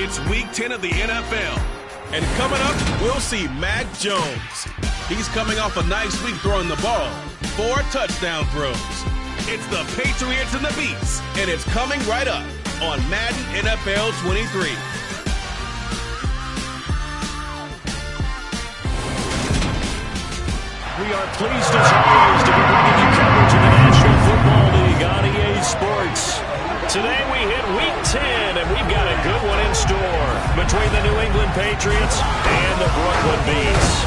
It's Week 10 of the NFL. And coming up, we'll see Mac Jones. He's coming off a nice week throwing the ball. 4 touchdown throws. It's the Patriots and the Beats, and it's coming right up on Madden NFL 23. We are pleased as always to be bringing you coverage of the National Football League on EA Sports. Today we hit Week 10, and we've got a good one in store between the New England Patriots and the Brooklyn Beats.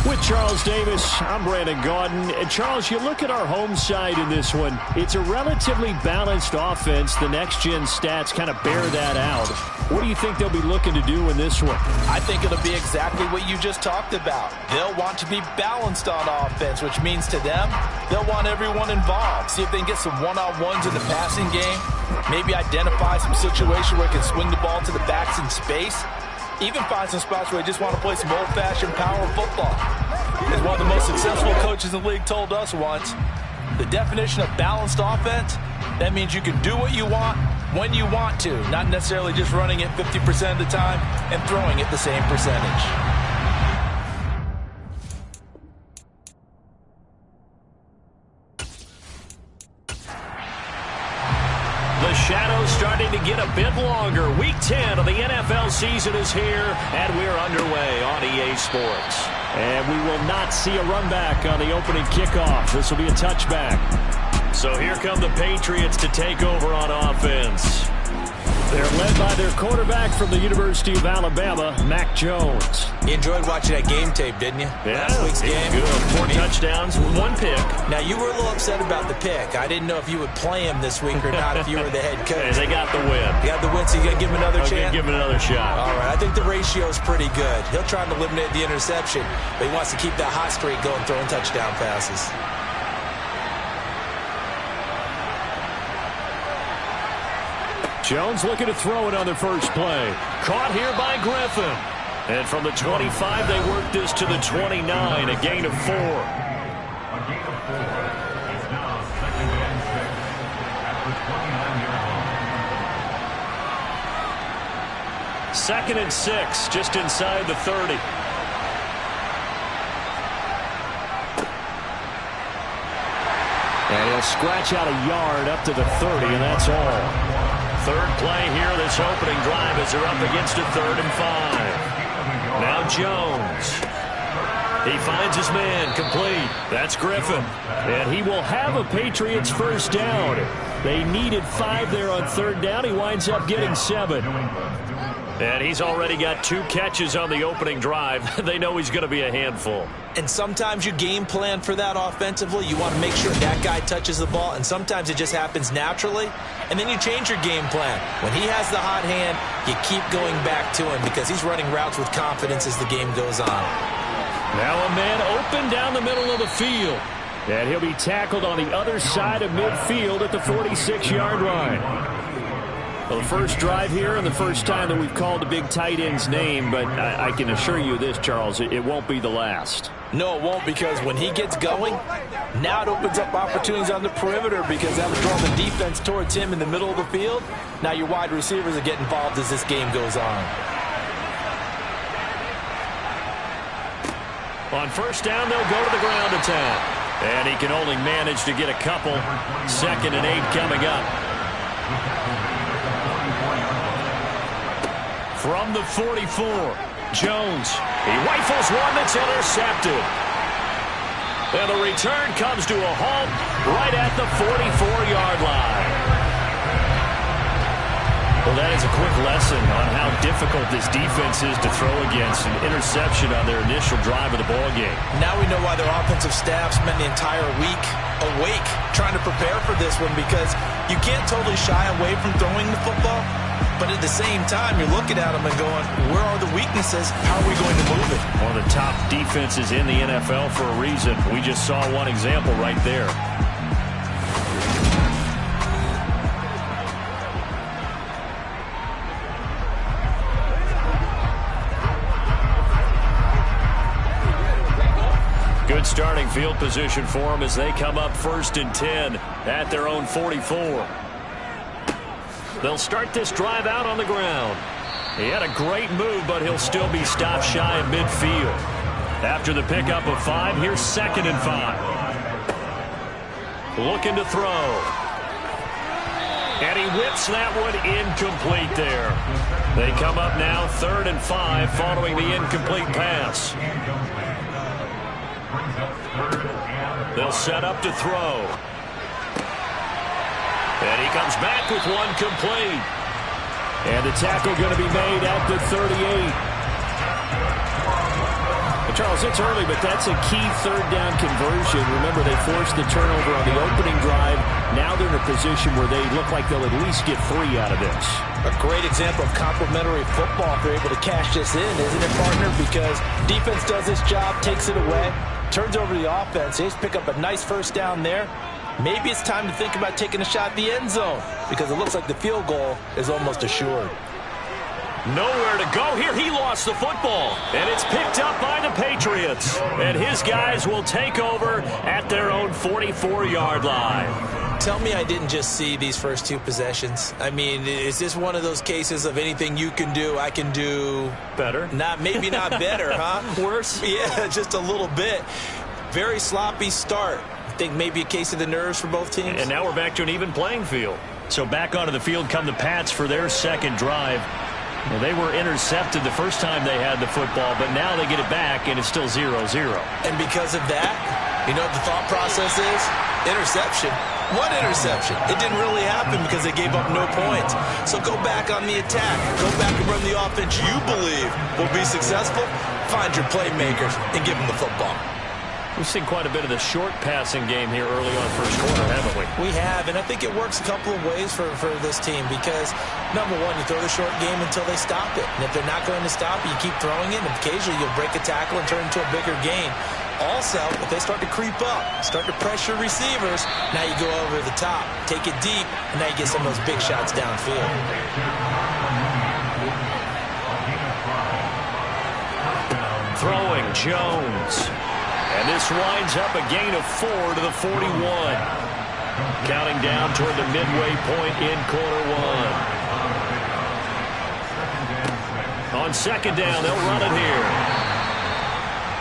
With Charles Davis, I'm Brandon Gaudin. And Charles, you look at our home side in this one. It's a relatively balanced offense. The next-gen stats kind of bear that out. What do you think they'll be looking to do in this one? I think it'll be exactly what you just talked about. They'll want to be balanced on offense, which means to them, they'll want everyone involved. See if they can get some one-on-ones in the passing game. Maybe identify some situation where they can swing the ball to the backs in space. Even find some spots where they just want to play some old-fashioned power football. As one of the most successful coaches in the league told us once, the definition of balanced offense, that means you can do what you want when you want to, not necessarily just running it 50% of the time and throwing it the same percentage. The shadow's starting to get a bit longer. Week 10 of the NFL season is here, and we're underway on EA Sports. And we will not see a run back on the opening kickoff. This will be a touchback. So here come the Patriots to take over on offense. They're led by their quarterback from the University of Alabama, Mac Jones. You enjoyed watching that game tape, didn't you? Yeah, last week's game. Good. 4 touchdowns, 1 pick. Now, you were a little upset about the pick. I didn't know if you would play him this week or not if you were the head coach. Hey, they got the win. You got the win, so you got to give him another chance? Give him another shot. All right, I think the ratio is pretty good. He'll try and eliminate the interception, but he wants to keep that hot streak going, throwing touchdown passes. Jones looking to throw it on the first play. Caught here by Griffin. And from the 25, they work this to the 29, a gain of 4. Second and 6, just inside the 30. And he'll scratch out a yard up to the 30, and that's all. Third play here, this opening drive as they're up against a 3rd and 5. Now Jones. He finds his man, complete. That's Griffin. And he will have a Patriots first down. They needed 5 there on 3rd down. He winds up getting 7. And he's already got 2 catches on the opening drive. They know he's going to be a handful. And sometimes you game plan for that offensively. You want to make sure that guy touches the ball, and sometimes it just happens naturally. And then you change your game plan. When he has the hot hand, you keep going back to him because he's running routes with confidence as the game goes on. Now a man open down the middle of the field. And he'll be tackled on the other side of midfield at the 46-yard line. Well, the first drive here and the first time that we've called the big tight end's name, but I can assure you this, Charles, it won't be the last. No, it won't, because when he gets going, now it opens up opportunities on the perimeter because that'll draw the defense towards him in the middle of the field. Now your wide receivers will get involved as this game goes on. On first down, they'll go to the ground attack. And he can only manage to get a couple. 2nd and 8 coming up. From the 44, Jones. He rifles one that's intercepted. And the return comes to a halt right at the 44-yard line. Well, that is a quick lesson on how difficult this defense is to throw against. An interception on their initial drive of the ballgame. Now we know why their offensive staff spent the entire week awake trying to prepare for this one, because you can't totally shy away from throwing the football. But at the same time, you're looking at them and going, where are the weaknesses? How are we going to move it? One of the top defenses in the NFL for a reason. We just saw one example right there. Good starting field position for them as they come up 1st and 10 at their own 44. They'll start this drive out on the ground. He had a great move, but he'll still be stopped shy of midfield. After the pickup of 5, here's 2nd and 5. Looking to throw. And he whips that one incomplete there. They come up now 3rd and 5 following the incomplete pass. They'll set up to throw. And he comes back with one complete. And the tackle going to be made at the 38. Charles, it's early, but that's a key 3rd down conversion. Remember, they forced the turnover on the opening drive. Now they're in a position where they look like they'll at least get 3 out of this. A great example of complementary football if they're able to cash this in, isn't it, partner? Because defense does this job, takes it away, turns over the offense. They just pick up a nice 1st down there. Maybe it's time to think about taking a shot at the end zone because it looks like the field goal is almost assured. Nowhere to go here. He lost the football, and it's picked up by the Patriots. And his guys will take over at their own 44-yard line. Tell me I didn't just see these first 2 possessions. I mean, is this one of those cases of anything you can do, I can do better? Maybe not better, huh? Worse? Yeah, just a little bit. Very sloppy start. I think maybe a case of the nerves for both teams. And now we're back to an even playing field. So back onto the field come the Pats for their 2nd drive. Well, they were intercepted the first time they had the football, but now they get it back, and it's still 0-0. And because of that, you know what the thought process is? Interception. What interception? It didn't really happen because they gave up no points. So go back on the attack. Go back and run the offense you believe will be successful. Find your playmakers and give them the football. We've seen quite a bit of the short passing game here early on 1st quarter, haven't we? We have, and I think it works a couple of ways for this team because, number one, you throw the short game until they stop it. And if they're not going to stop it, you keep throwing it, and occasionally you'll break a tackle and turn it into a bigger gain. Also, if they start to creep up, start to pressure receivers, now you go over the top, take it deep, and now you get some of those big shots downfield. Throwing Jones. And this winds up a gain of 4 to the 41. Counting down toward the midway point in quarter 1. On 2nd down, they'll run it here.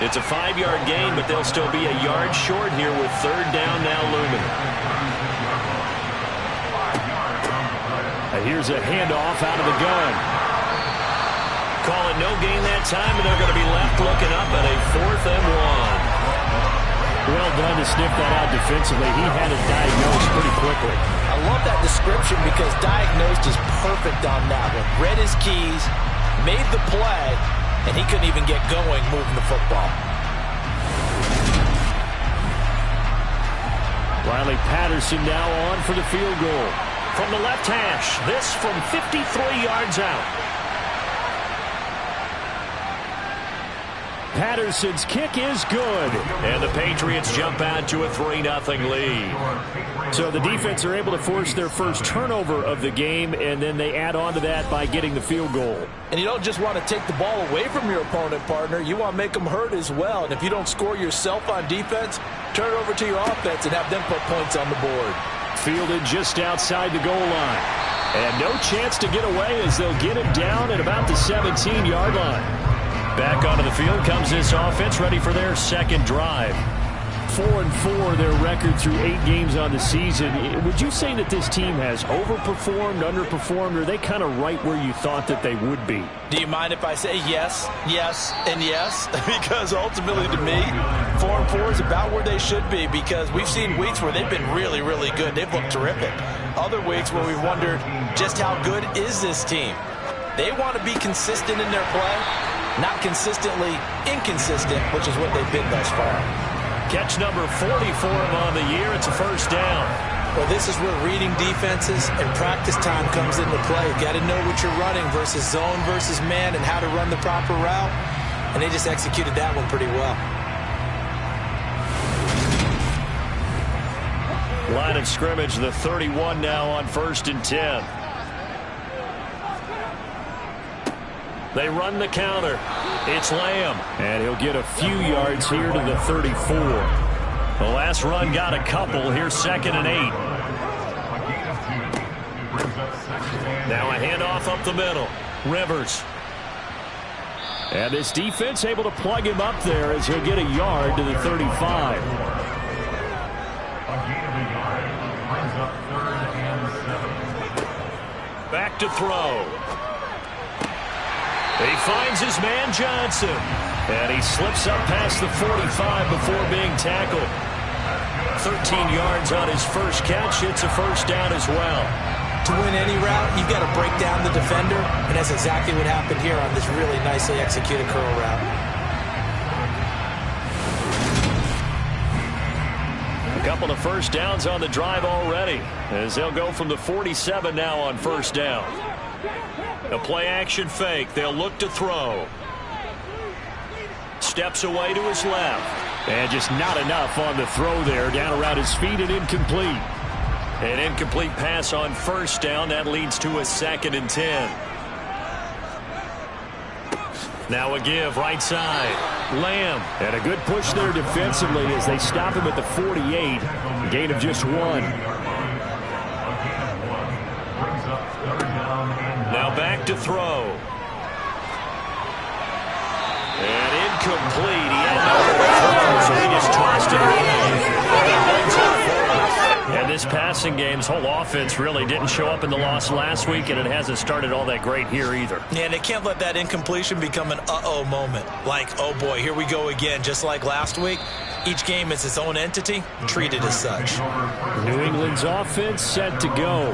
It's a 5-yard gain, but they'll still be a yard short here with 3rd down now looming. Here's a handoff out of the gun. Call it no gain that time, and they're going to be left looking up at a 4th and 1. Well done to sniff that out defensively. He had it diagnosed pretty quickly. I love that description because diagnosed is perfect on that one. Read his keys, made the play, and he couldn't even get going moving the football. Riley Patterson now on for the field goal. From the left hash, this from 53 yards out. Patterson's kick is good. And the Patriots jump out to a 3-0 lead. So the defense are able to force their first turnover of the game, and then they add on to that by getting the field goal. And you don't just want to take the ball away from your opponent, partner. You want to make them hurt as well. And if you don't score yourself on defense, turn it over to your offense and have them put points on the board. Fielded just outside the goal line. And no chance to get away as they'll get it down at about the 17-yard line. Back onto the field comes this offense, ready for their 2nd drive. 4-4 their record through 8 games on the season. Would you say that this team has overperformed, underperformed, or are they kind of right where you thought that they would be? Do you mind if I say yes, yes, and yes? Because ultimately to me, 4-4 is about where they should be because we've seen weeks where they've been really, really good. They've looked terrific. Other weeks where we've wondered just how good is this team. They want to be consistent in their play. Not consistently inconsistent, which is what they've been thus far. Catch number 40 for him on the year. It's a 1st down. Well, this is where reading defenses and practice time comes into play. You've got to know what you're running versus zone versus man and how to run the proper route. And they just executed that one pretty well. Line of scrimmage, the 31 now on 1st and 10. They run the counter. It's Lamb. And he'll get a few yards here to the 34. The last run got a couple. Here's 2nd and 8. Now a handoff up the middle. Rivers. And this defense able to plug him up there as he'll get a yard to the 35. Back to throw. He finds his man Johnson. And he slips up past the 45 before being tackled. 13 yards on his first catch. It's a first down as well. To win any route, you've got to break down the defender, and that's exactly what happened here on this really nicely executed curl route. A couple of first downs on the drive already, as they'll go from the 47 now on first down. A play-action fake. They'll look to throw. Steps away to his left. And just not enough on the throw there. Down around his feet and incomplete. An incomplete pass on first down. That leads to a 2nd and 10. Now a give right side. Lamb. And a good push there defensively as they stop him at the 48. A gain of just 1. Now back to throw. And incomplete. He had no throw, so he just tossed it away. And this passing game's whole offense really didn't show up in the loss last week, and it hasn't started all that great here either. Yeah, and they can't let that incompletion become an uh-oh moment. Like, oh boy, here we go again, just like last week. Each game is its own entity, treated as such. New England's offense set to go.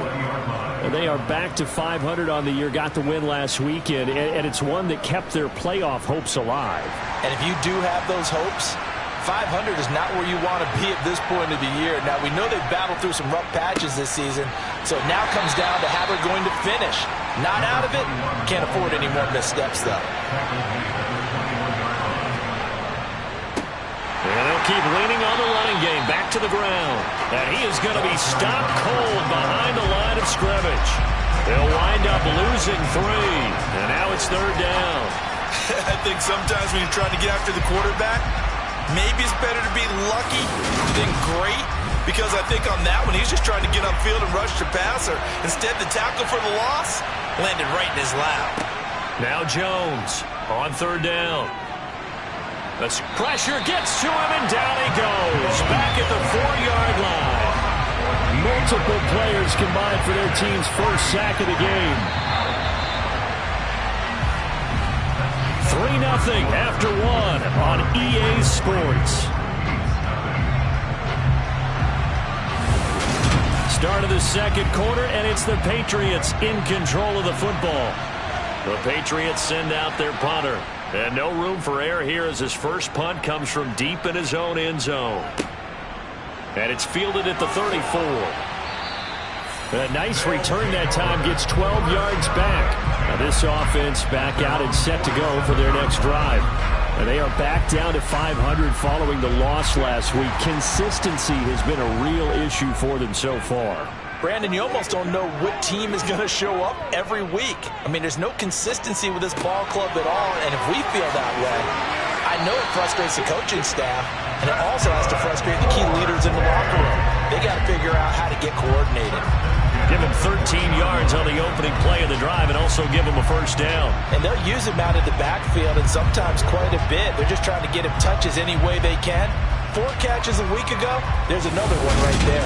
They are back to 500 on the year, got the win last weekend, and it's one that kept their playoff hopes alive. And if you do have those hopes, 500 is not where you want to be at this point of the year. Now, we know they've battled through some rough patches this season, so it now comes down to how they're going to finish. Not out of it, can't afford any more missteps, though. And they'll keep leaning on the running game, back to the ground. And he is going to be stopped cold behind the line of scrimmage. They'll wind up losing 3, and now it's 3rd down. I think sometimes when you're trying to get after the quarterback, maybe it's better to be lucky than great, because I think on that one, he's just trying to get upfield and rush the passer. Instead, the tackle for the loss landed right in his lap. Now Jones on 3rd down. The pressure gets to him, and down he goes. Back at the 4-yard line. Multiple players combined for their team's first sack of the game. 3-0 after 1 on EA Sports. Start of the 2nd quarter, and it's the Patriots in control of the football. The Patriots send out their punter. And no room for error here as his first punt comes from deep in his own end zone. And it's fielded at the 34. A nice return that time, gets 12 yards back. Now this offense back out and set to go for their next drive. And they are back down to 500 following the loss last week. Consistency has been a real issue for them so far. Brandon, you almost don't know what team is going to show up every week. I mean, there's no consistency with this ball club at all, and if we feel that way, I know it frustrates the coaching staff, and it also has to frustrate the key leaders in the locker room. They got to figure out how to get coordinated. Give him 13 yards on the opening play of the drive and also give him a first down. And they'll use him out of the backfield, and sometimes quite a bit. They're just trying to get him touches any way they can. 4 catches a week ago, there's another one right there.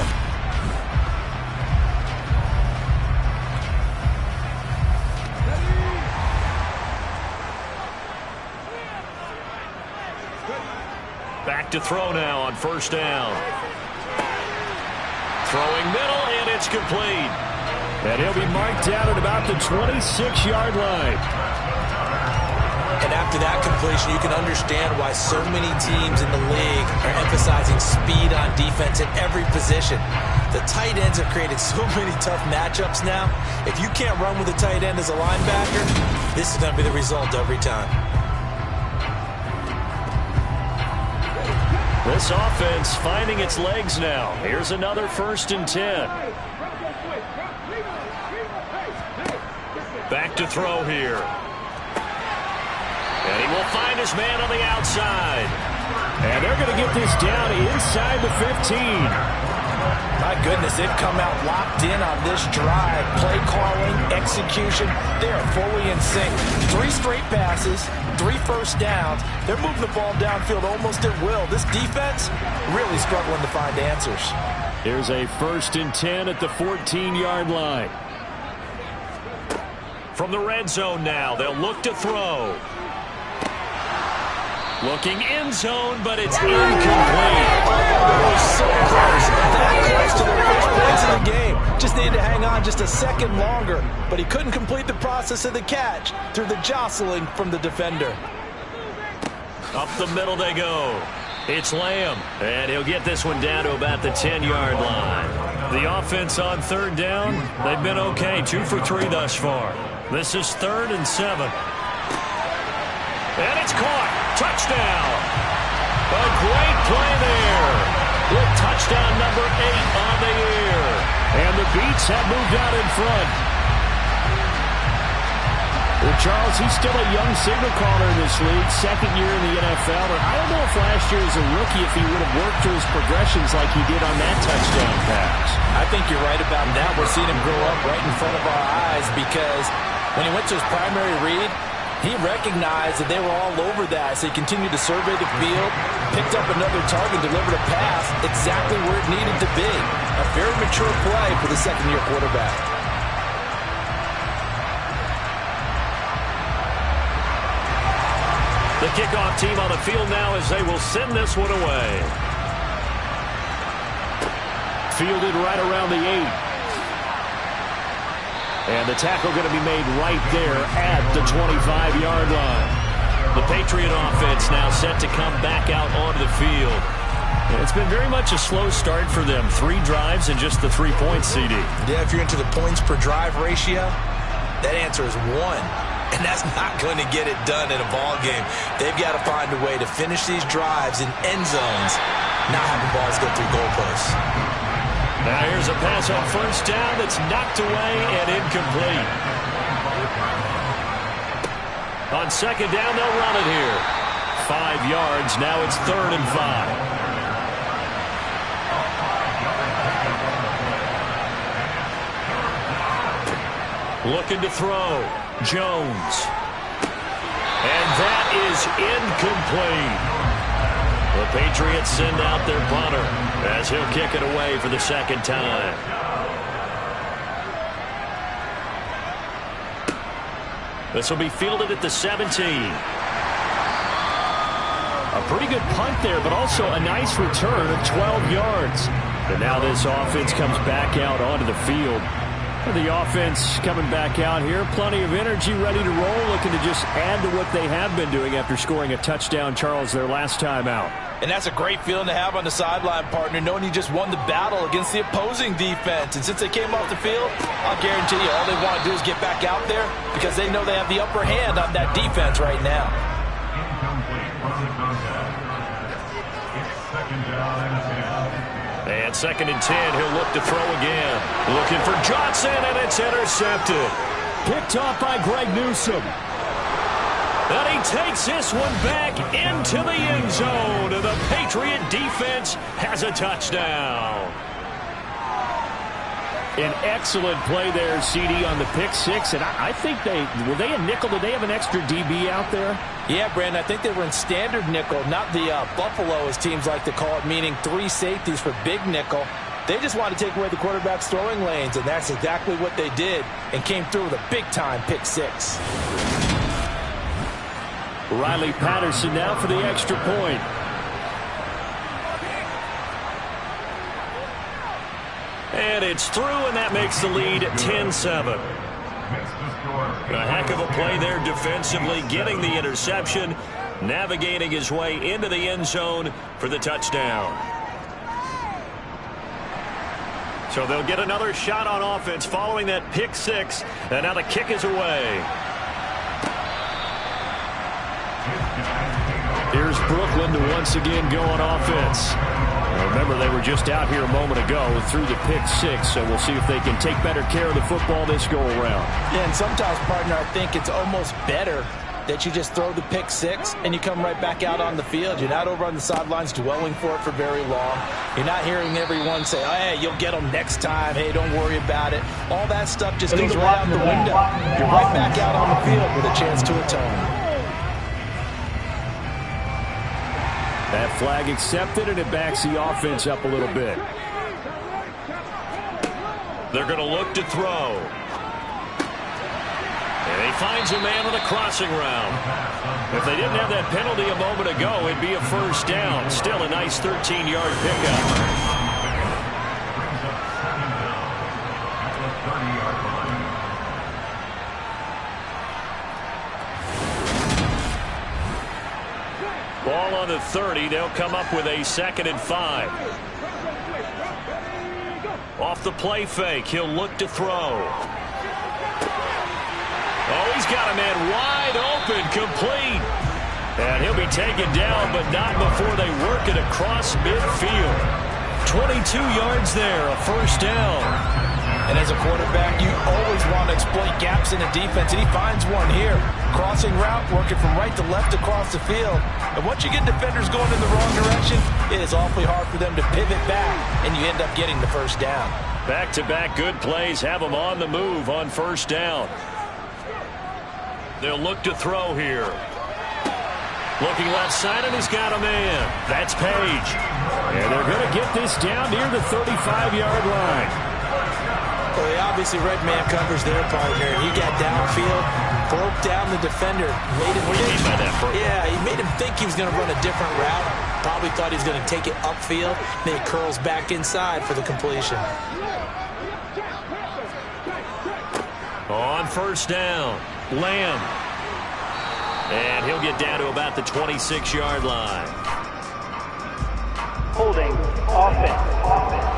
Back to throw now on first down. Throwing middle, and it's complete. And he'll be marked down at about the 26-yard line. And after that completion, you can understand why so many teams in the league are emphasizing speed on defense at every position. The tight ends have created so many tough matchups now. If you can't run with a tight end as a linebacker, this is going to be the result every time. This offense finding its legs now. Here's another 1st and 10. Back to throw here. And he will find his man on the outside. And they're going to get this down inside the 15. My goodness, they've come out locked in on this drive. Play calling, execution, they are fully in sync. 3 straight passes, 3 first downs. They're moving the ball downfield almost at will. This defense really struggling to find answers. Here's a 1st and 10 at the 14-yard line. From the red zone now, they'll look to throw. Looking end zone, but it's incomplete. Oh, so close. That close to their first points in the game. Just needed to hang on just a second longer, but he couldn't complete the process of the catch through the jostling from the defender. Up the middle they go. It's Lamb, and he'll get this one down to about the 10-yard line. The offense on 3rd down, they've been okay, 2 for 3 thus far. This is 3rd and 7. And it's caught. Touchdown. A great play there. With touchdown number 8 on the year. And the Beats have moved out in front. Well, Charles, he's still a young signal caller in this league, 2nd year in the NFL. And I don't know if last year as a rookie if he would have worked through his progressions like he did on that touchdown pass. I think you're right about that. We're seeing him grow up right in front of our eyes because when he went to his primary read, he recognized that they were all over that, so he continued to survey the field, picked up another target, delivered a pass exactly where it needed to be. A very mature play for the 2nd-year quarterback. The kickoff team on the field now as they will send this one away. Fielded right around the 8. And the tackle going to be made right there at the 25-yard line. The Patriot offense now set to come back out onto the field. And it's been very much a slow start for them. 3 drives and just the 3 points, CD. Yeah, if you're into the points per drive ratio, that answer is 1. And that's not going to get it done in a ball game. They've got to find a way to finish these drives in end zones, not having balls go through goalposts. Now here's a pass on 1st down that's knocked away and incomplete. On 2nd down, they'll run it here. 5 yards, now it's 3rd and 5. Looking to throw. Jones. And that is incomplete. The Patriots send out their punter as he'll kick it away for the 2nd time. This will be fielded at the 17. A pretty good punt there, but also a nice return of 12 yards. And now this offense comes back out onto the field. The offense coming back out here, plenty of energy, ready to roll, looking to just add to what they have been doing after scoring a touchdown, Charles, their last time out. And that's a great feeling to have on the sideline, partner, knowing you just won the battle against the opposing defense. And since they came off the field, I'll guarantee you all they want to do is get back out there because they know they have the upper hand on that defense right now. And 2nd and 10, he'll look to throw again. Looking for Johnson, and it's intercepted. Picked off by Greg Newsome. And he takes this one back into the end zone. And the Patriot defense has a touchdown. An excellent play there, CD, on the pick 6. And I think were they a nickel? Did they have an extra DB out there? Yeah, Brandon, I think they were in standard nickel, not the Buffalo, as teams like to call it, meaning 3 safeties for big nickel. They just wanted to take away the quarterback's throwing lanes, and that's exactly what they did, and came through with a big-time pick 6. Riley Patterson now for the extra point. And it's through, and that makes the lead 10-7. A heck of a play there defensively, getting the interception, navigating his way into the end zone for the touchdown. So they'll get another shot on offense following that pick 6, and now the kick is away. Here's Brooklyn to once again go on offense. Remember, they were just out here a moment ago through the pick 6, so we'll see if they can take better care of the football this go-around. Yeah, and sometimes, partner, I think it's almost better that you just throw the pick six and you come right back out on the field. You're not over on the sidelines dwelling for it for very long. You're not hearing everyone say, oh, hey, you'll get them next time. Hey, don't worry about it. All that stuff just goes right out the window. You're right back out on the field with a chance to atone. That flag accepted, and it backs the offense up a little bit. They're going to look to throw. And he finds a man on the crossing route. If they didn't have that penalty a moment ago, it'd be a first down. Still a nice 13-yard pickup. Ball on the 30. They'll come up with a 2nd and 5. Off the play fake, he'll look to throw. Oh, he's got a man wide open, complete. And he'll be taken down, but not before they work it across midfield. 22 yards there, a first down. And as a quarterback, you always want to exploit gaps in the defense, and he finds one here. Crossing route, working from right to left across the field. And once you get defenders going in the wrong direction, it is awfully hard for them to pivot back, and you end up getting the first down. Back-to-back good plays have them on the move on first down. They'll look to throw here. Looking left side, and he's got a man. That's Page. And they're going to get this down near the 35-yard line. Well, he obviously read man coverage there, partner. He got downfield, broke down the defender. Made him what do you mean by that, bro? Yeah, he made him think he was going to run a different route. Probably thought he was going to take it upfield. Then he curls back inside for the completion. On first down, Lamb. And he'll get down to about the 26-yard line. Holding offense.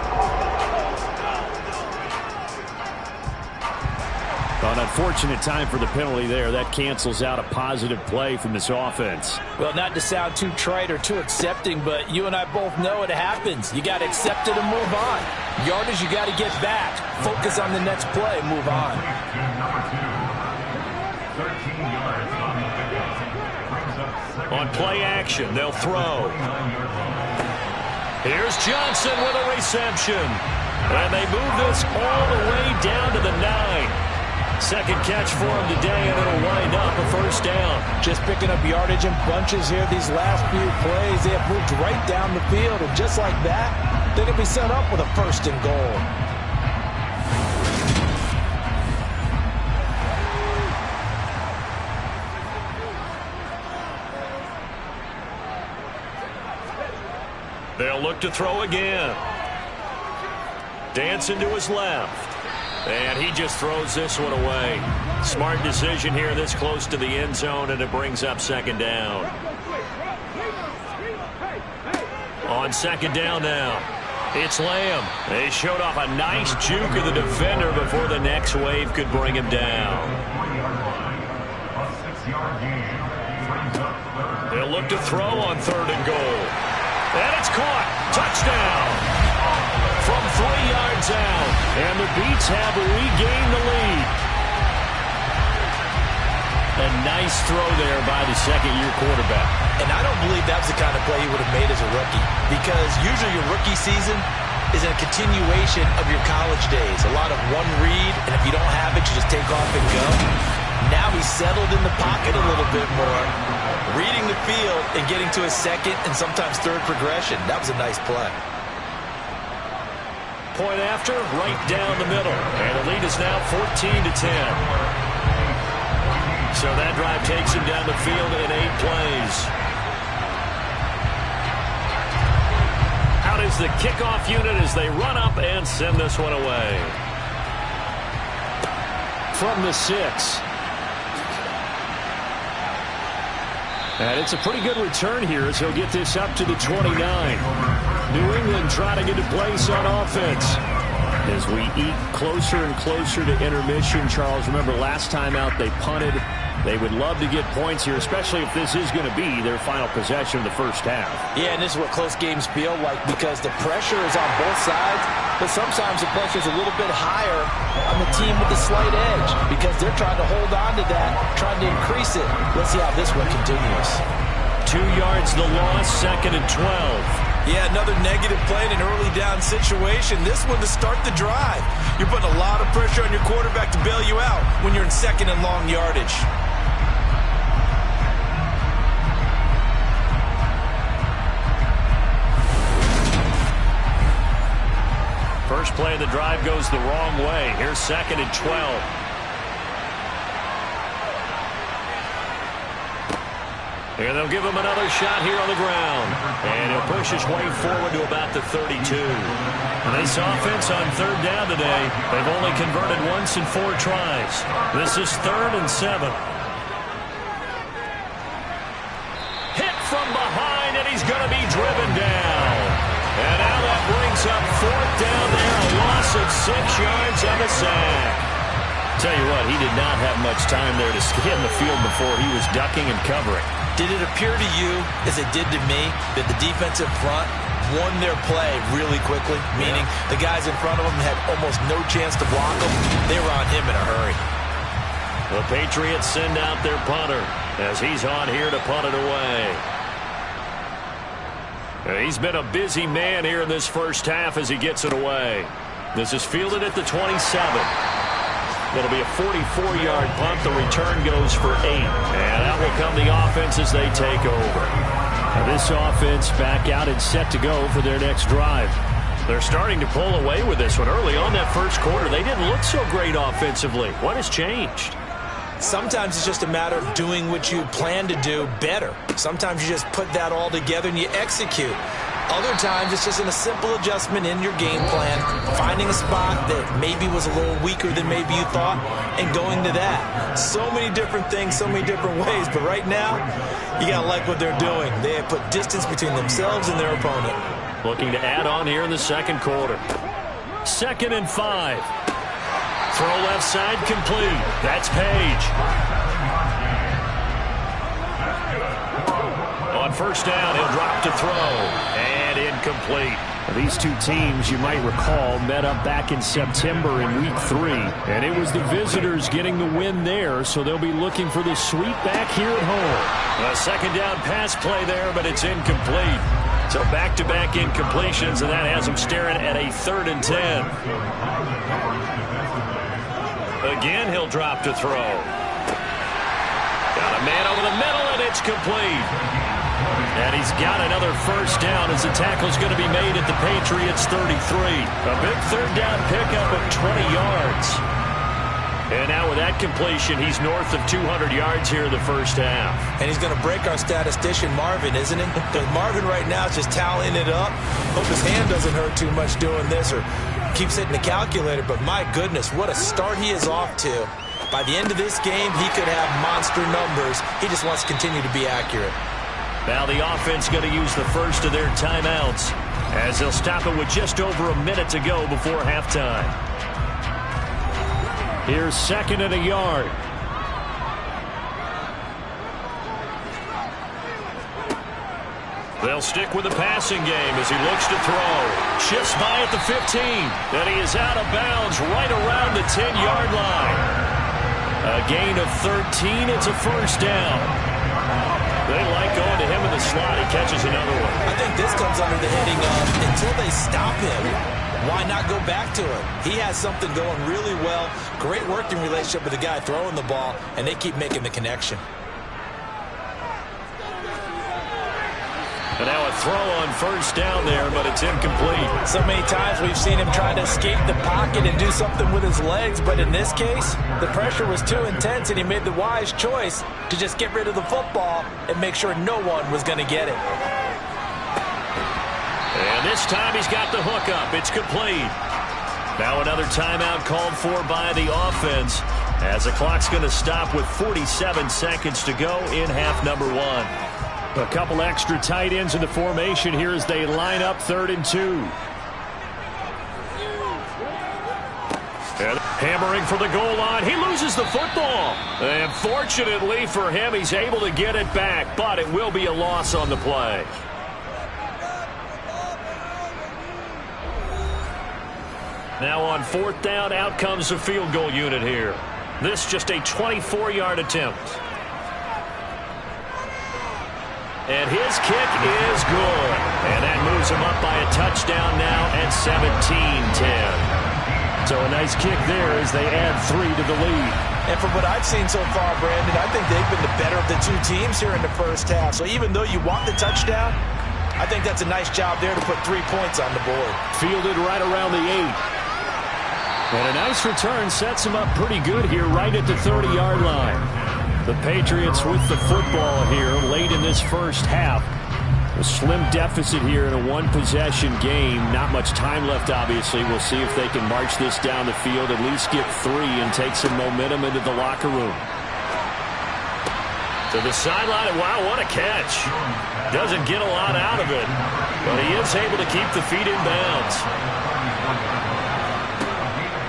An unfortunate time for the penalty there. That cancels out a positive play from this offense. Well, not to sound too trite or too accepting, but you and I both know it happens. You got to accept it and move on. Yardage, you got to get back. Focus on the next play and move on. On play action, they'll throw. Here's Johnson with a reception. And they move this all the way down to the 9. Second catch for him today, and it'll wind up a first down. Just picking up yardage in bunches here these last few plays. They have moved right down the field, and just like that, they're going to be set up with a 1st and goal. They'll look to throw again. Dancing to his left. And he just throws this one away. Smart decision here this close to the end zone, and it brings up 2nd down. On 2nd down now, it's Lamb. They showed off a nice juke of the defender before the next wave could bring him down. They'll look to throw on 3rd and goal. And it's caught. Touchdown. From 3 yards out, and the Beats have regained the lead. A nice throw there by the second-year quarterback. And I don't believe that was the kind of play he would have made as a rookie, because usually your rookie season is a continuation of your college days. A lot of one read, and if you don't have it, you just take off and go. Now he's settled in the pocket a little bit more, reading the field and getting to his 2nd and sometimes 3rd progression. That was a nice play. Point after, right down the middle. And the lead is now 14-10. So that drive takes him down the field in 8 plays. Out is the kickoff unit as they run up and send this one away. From the 6. And it's a pretty good return here as he'll get this up to the 29. New England trying to get a place on offense. As we eat closer and closer to intermission, Charles, remember last time out they punted. They would love to get points here, especially if this is going to be their final possession of the first half. Yeah, and this is what close games feel like because the pressure is on both sides, but sometimes the pressure is a little bit higher on the team with the slight edge because they're trying to hold on to that, trying to increase it. Let's see how this one continues. 2 yards the loss, 2nd and 12. Yeah, another negative play in an early down situation. This one to start the drive. You're putting a lot of pressure on your quarterback to bail you out when you're in 2nd and long yardage. First play of the drive goes the wrong way. Here's 2nd and 12. And they'll give him another shot here on the ground. And he'll push his way forward to about the 32. And this offense on 3rd down today, they've only converted once in 4 tries. This is 3rd and 7. Hit from behind, and he's going to be driven down. And now that brings up 4th down there, a loss of 6 yards on the sack. Tell you what, he did not have much time there to stay in the field before he was ducking and covering. Did it appear to you, as it did to me, that the defensive front won their play really quickly? Meaning the guys in front of them had almost no chance to block them. They were on him in a hurry. The Patriots send out their punter as he's on here to punt it away. He's been a busy man here in this first half as he gets it away. This is fielded at the 27. It'll be a 44-yard punt. The return goes for 8. And out will come the offense as they take over. Now this offense back out and set to go for their next drive. They're starting to pull away with this one. Early on that first quarter, they didn't look so great offensively. What has changed? Sometimes it's just a matter of doing what you plan to do better. Sometimes you just put that all together and you execute. Other times it's just a simple adjustment in your game plan, finding a spot that maybe was a little weaker than maybe you thought, and going to that. So many different things, so many different ways, but right now, you got to like what they're doing. They have put distance between themselves and their opponent. Looking to add on here in the second quarter. 2nd and 5. Throw left side complete. That's Page. On first down, he'll drop to throw. And incomplete. These two teams, you might recall, met up back in September in Week 3. And it was the visitors getting the win there, so they'll be looking for the sweep back here at home. A 2nd down pass play there, but it's incomplete. So back-to-back incompletions, and that has them staring at a 3rd and 10. Again, he'll drop to throw. Got a man over the middle, and it's complete. And he's got another first down as the tackle's going to be made at the Patriots' 33. A big 3rd down pickup of 20 yards. And now with that completion, he's north of 200 yards here in the first half. And he's going to break our statistician, Marvin, isn't it? Because Marvin right now is just tallying it up. Hope his hand doesn't hurt too much doing this or keeps hitting the calculator. But my goodness, what a start he is off to. By the end of this game, he could have monster numbers. He just wants to continue to be accurate. Now the offense going to use the first of their timeouts as they'll stop it with just over a minute to go before halftime. Here's 2nd and a yard. They'll stick with the passing game as he looks to throw. Shifts by at the 15. And he is out of bounds right around the 10-yard line. A gain of 13. It's a first down. They like going to him in the slot. He catches another one. I think this comes under the heading of until they stop him, why not go back to him? He has something going really well. Great working relationship with the guy throwing the ball, and they keep making the connection. And now a throw on first down there, but it's incomplete. So many times we've seen him try to escape the pocket and do something with his legs, but in this case, the pressure was too intense, and he made the wise choice to just get rid of the football and make sure no one was going to get it. And this time he's got the hook up. It's complete. Now another timeout called for by the offense as the clock's going to stop with 47 seconds to go in half number 1. A couple extra tight ends in the formation here as they line up 3rd and 2. And Hammering for the goal line. He loses the football. And fortunately for him, he's able to get it back, but it will be a loss on the play. Now on 4th down, out comes the field goal unit here. This just a 24-yard attempt. And his kick is good. And that moves him up by a touchdown now at 17-10. So a nice kick there as they add 3 to the lead. And from what I've seen so far, Brandon, I think they've been the better of the two teams here in the first half. So even though you want the touchdown, I think that's a nice job there to put 3 points on the board. Fielded right around the 8. And a nice return sets him up pretty good here right at the 30-yard line. The Patriots with the football here late in this first half. A slim deficit here in a one-possession game. Not much time left, obviously. We'll see if they can march this down the field, at least get 3 and take some momentum into the locker room. To the sideline. Wow, what a catch. Doesn't get a lot out of it, but he is able to keep the feet in bounds.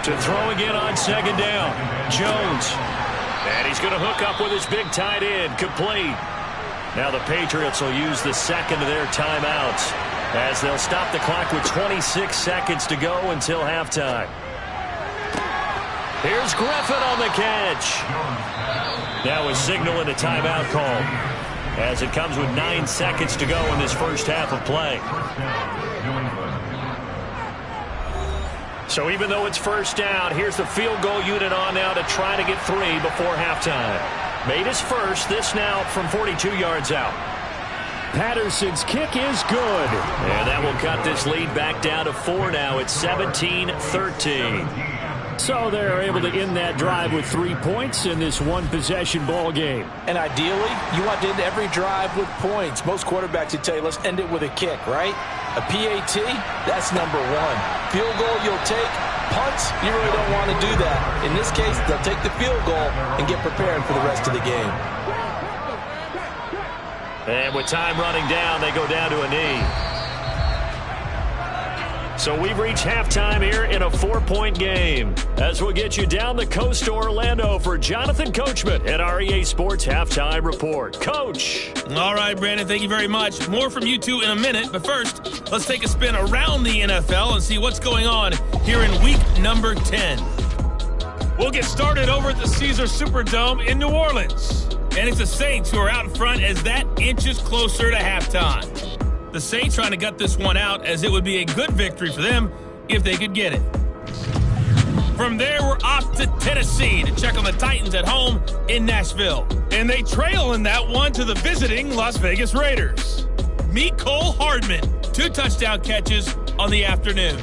To throw again on 2nd down. Jones. And he's going to hook up with his big tight end. Complete. Now the Patriots will use the second of their timeouts as they'll stop the clock with 26 seconds to go until halftime. Here's Griffin on the catch. Now a signal and a timeout call as it comes with 9 seconds to go in this first half of play. So even though it's first down, here's the field goal unit on now to try to get 3 before halftime. Made his first, this now from 42 yards out. Patterson's kick is good. And that will cut this lead back down to 4 now. It's 17-13. So they're able to end that drive with 3 points in this one-possession ball game. And ideally, you want to end every drive with points. Most quarterbacks would tell you, let's end it with a kick, right? A PAT, that's number 1. Field goal, you'll take. Punts, you really don't want to do that. In this case, they'll take the field goal and get prepared for the rest of the game. And with time running down, they go down to a knee. So we've reached halftime here in a 4-point game. As we'll get you down the coast to Orlando for Jonathan Coachman at our EA Sports Halftime Report. Coach. All right, Brandon, thank you very much. More from you two in a minute. But first, let's take a spin around the NFL and see what's going on here in week number 10. We'll get started over at the Caesars Superdome in New Orleans. And it's the Saints who are out in front as that inches closer to halftime. The Saints trying to gut this one out as it would be a good victory for them if they could get it. From there, we're off to Tennessee to check on the Titans at home in Nashville. And they trail in that one to the visiting Las Vegas Raiders. Mecole Hardman, 2 touchdown catches on the afternoon.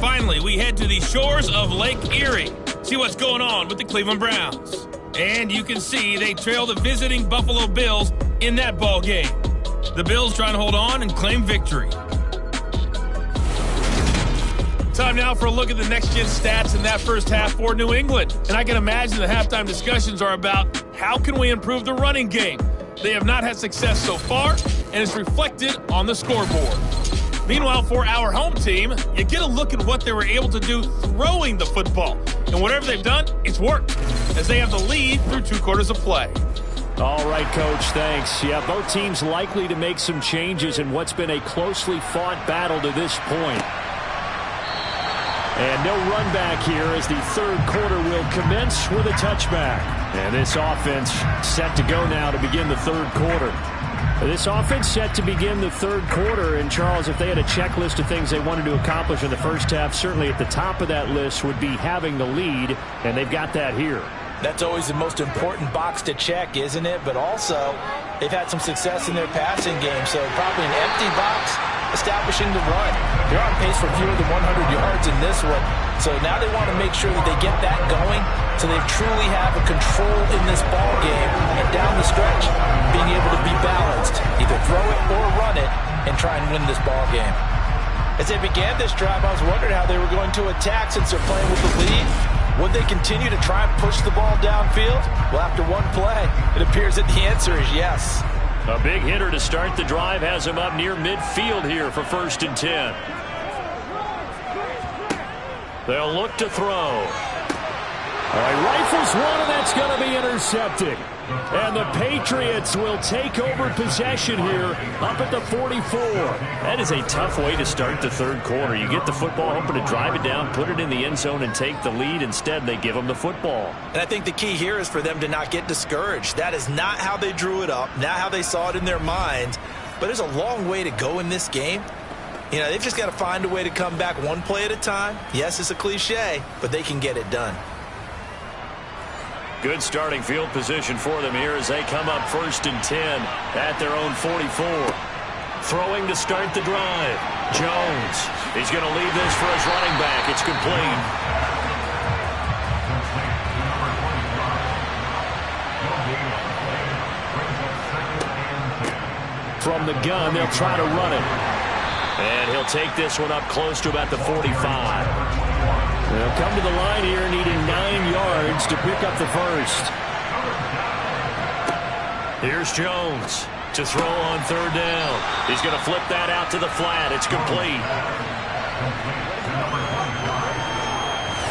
Finally, we head to the shores of Lake Erie. See what's going on with the Cleveland Browns. And you can see they trail the visiting Buffalo Bills in that ball game. The Bills trying to hold on and claim victory. Time now for a look at the next-gen stats in that first half for New England. And I can imagine the halftime discussions are about how can we improve the running game. They have not had success so far, and it's reflected on the scoreboard. Meanwhile, for our home team, you get a look at what they were able to do throwing the football. And whatever they've done, it's worked, as they have the lead through 2 quarters of play. All right, Coach, thanks. Yeah, both teams likely to make some changes in what's been a closely fought battle to this point. And no run back here as the 3rd quarter will commence with a touchback. And this offense set to go now to begin the 3rd quarter. This offense set to begin the 3rd quarter. And, Charles, if they had a checklist of things they wanted to accomplish in the first half, certainly at the top of that list would be having the lead, and they've got that here. That's always the most important box to check, isn't it? But also, they've had some success in their passing game, so probably an empty box establishing the run. They're on pace for fewer than 100 yards in this one, so now they want to make sure that they get that going so they truly have a control in this ball game, and down the stretch, being able to be balanced, either throw it or run it, and try and win this ball game. As they began this drive, I was wondering how they were going to attack since they're playing with the lead. Would they continue to try and push the ball downfield? Well, after one play, it appears that the answer is yes. A big hitter to start the drive has him up near midfield here for 1st and 10. They'll look to throw. All right, rifles one, and that's going to be intercepted. And the Patriots will take over possession here up at the 44. That is a tough way to start the third quarter. You get the football, hoping to drive it down, put it in the end zone, and take the lead. Instead, they give them the football. And I think the key here is for them to not get discouraged. That is not how they drew it up, not how they saw it in their minds. But there's a long way to go in this game. You know, they've just got to find a way to come back one play at a time. Yes, it's a cliche, but they can get it done. Good starting field position for them here as they come up 1st and 10 at their own 44. Throwing to start the drive. Jones. He's going to leave this for his running back. It's complete. From the gun, they'll try to run it. And he'll take this one up close to about the 45. They'll come to the line here needing 9 yards to pick up the first. Here's Jones to throw on 3rd down. He's going to flip that out to the flat. It's complete.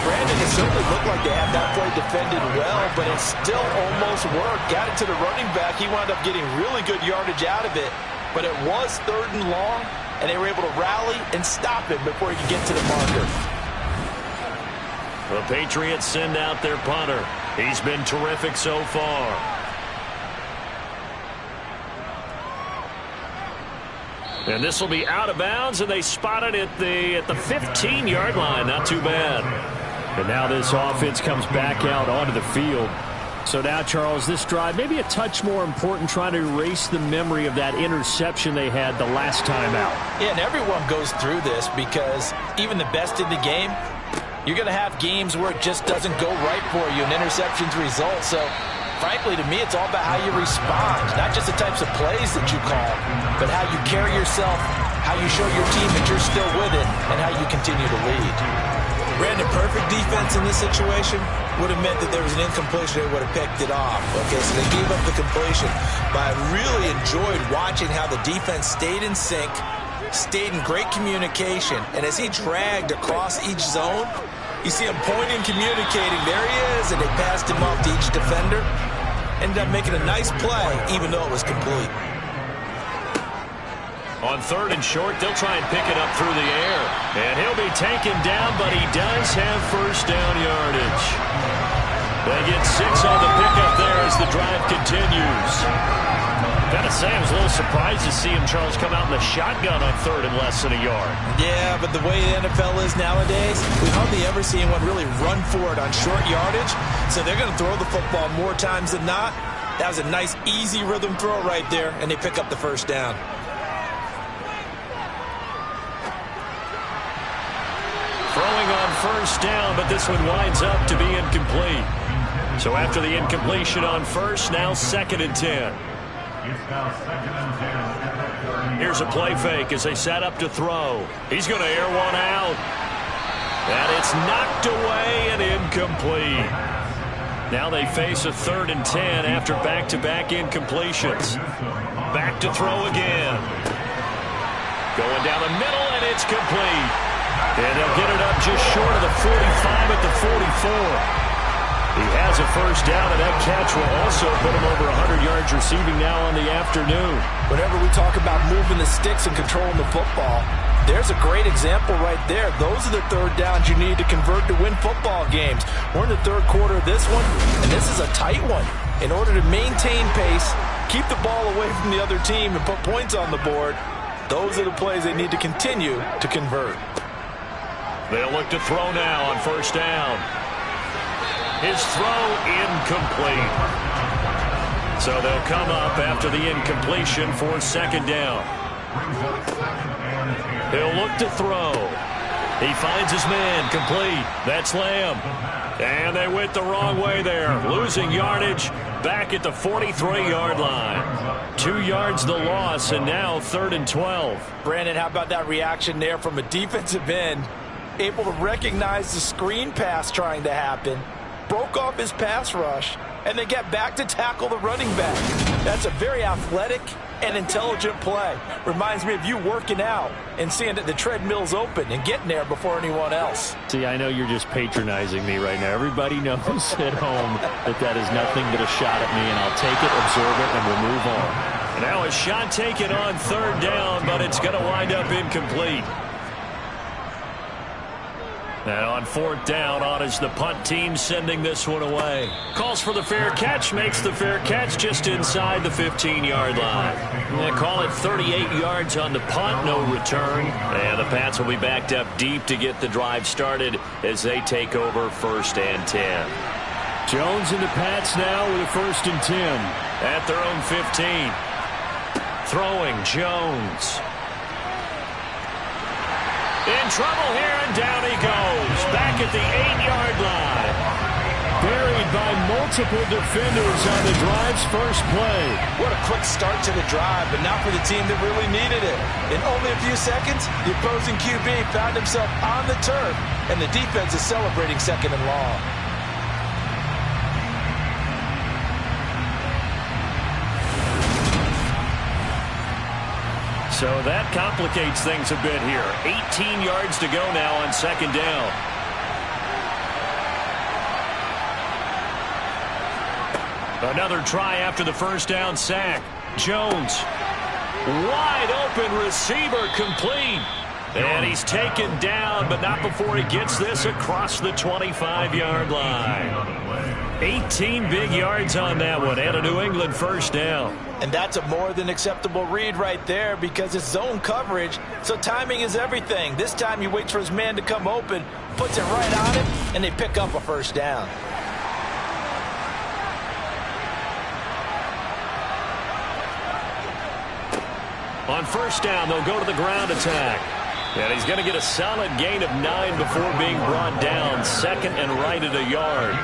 Brandon, it certainly looked like they had that play defended well, but it still almost worked. Got it to the running back. He wound up getting really good yardage out of it, but it was 3rd and long, and they were able to rally and stop him before he could get to the marker. The Patriots send out their punter. He's been terrific so far. And this will be out of bounds, and they spot it at the 15-yard line. Not too bad. And now this offense comes back out onto the field. So now, Charles, this drive maybe a touch more important, trying to erase the memory of that interception they had the last time out. Yeah, and everyone goes through this because even the best in the game, you're going to have games where it just doesn't go right for you, and interceptions result. So, frankly, to me, it's all about how you respond, not just the types of plays that you call, but how you carry yourself, how you show your team that you're still with it, and how you continue to lead. Brandon, perfect defense in this situation would have meant that there was an incompletion. They would have picked it off. Okay, so they gave up the completion. But I really enjoyed watching how the defense stayed in sync, stayed in great communication, and as he dragged across each zone, you see him pointing, communicating. There he is, and they passed him off to each defender. Ended up making a nice play, even though it was complete. On 3rd and short, they'll try and pick it up through the air. And he'll be taken down, but he does have 1st down yardage. They get 6 on the pickup there as the drive continues. Gotta say, I was a little surprised to see him, Charles, come out in the shotgun on 3rd and less than a yard. Yeah, but the way the NFL is nowadays, we hardly ever see anyone really run for it on short yardage. So they're going to throw the football more times than not. That was a nice, easy rhythm throw right there, and they pick up the 1st down. Throwing on 1st down, but this one winds up to be incomplete. So after the incompletion on 1st, now 2nd and 10. Here's a play fake as they set up to throw. He's going to air one out. And it's knocked away and incomplete. Now they face a 3rd and 10 after back-to-back incompletions. Back to throw again. Going down the middle, and it's complete. And they'll get it up just short of the 45 at the 44. He has a 1st down, and that catch will also put him over 100 yards receiving now on the afternoon. Whenever we talk about moving the sticks and controlling the football, there's a great example right there. Those are the 3rd downs you need to convert to win football games. We're in the 3rd quarter of this one, and this is a tight one. In order to maintain pace, keep the ball away from the other team, and put points on the board, those are the plays they need to continue to convert. They'll look to throw now on 1st down. His throw incomplete. So they'll come up after the incompletion for 2nd down. He'll look to throw. He finds his man complete. That's Lamb. And they went the wrong way there. Losing yardage back at the 43-yard line. 2 yards the loss, and now 3rd and 12. Brandon, how about that reaction there from a defensive end? Able to recognize the screen pass trying to happen. Broke off his pass rush, and then get back to tackle the running back. That's a very athletic and intelligent play. Reminds me of you working out and seeing that the treadmill's open and getting there before anyone else. See, I know you're just patronizing me right now. Everybody knows at home that is nothing but a shot at me, and I'll take it, observe it, and we'll move on. Now a shot taken on third down, but it's going to wind up incomplete. And on fourth down, on is the punt team sending this one away. Calls for the fair catch, makes the fair catch just inside the 15-yard line. They call it 38 yards on the punt, no return. And the Pats will be backed up deep to get the drive started as they take over 1st and 10. Jones and the Pats now with a 1st and 10. At their own 15. Throwing, Jones. In trouble here, and down he goes. Back at the 8-yard line. Buried by multiple defenders on the drive's first play. What a quick start to the drive, but not for the team that really needed it. In only a few seconds, the opposing QB found himself on the turf, and the defense is celebrating 2nd and long. So that complicates things a bit here. 18 yards to go now on 2nd down. Another try after the 1st down sack. Jones. Wide open receiver complete. And he's taken down, but not before he gets this across the 25-yard line. 18 big yards on that one, and a New England 1st down. And that's a more than acceptable read right there because it's zone coverage, so timing is everything. This time he waits for his man to come open, puts it right on him, and they pick up a 1st down. On 1st down, they'll go to the ground attack. And he's going to get a solid gain of 9 before being brought down. 2nd and right at a yard.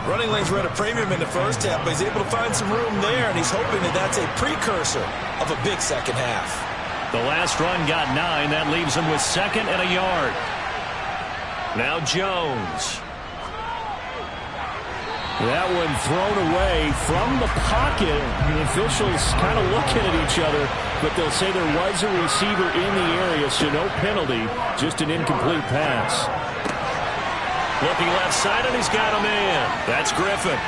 Running lanes were at a premium in the 1st half, but he's able to find some room there, and he's hoping that that's a precursor of a big 2nd half. The last run got 9. That leaves him with 2nd and a yard. Now Jones. That one thrown away from the pocket. The officials kind of looking at each other, but they'll say there was a receiver in the area, so no penalty, just an incomplete pass. Looking left side, and he's got a man. That's Griffin.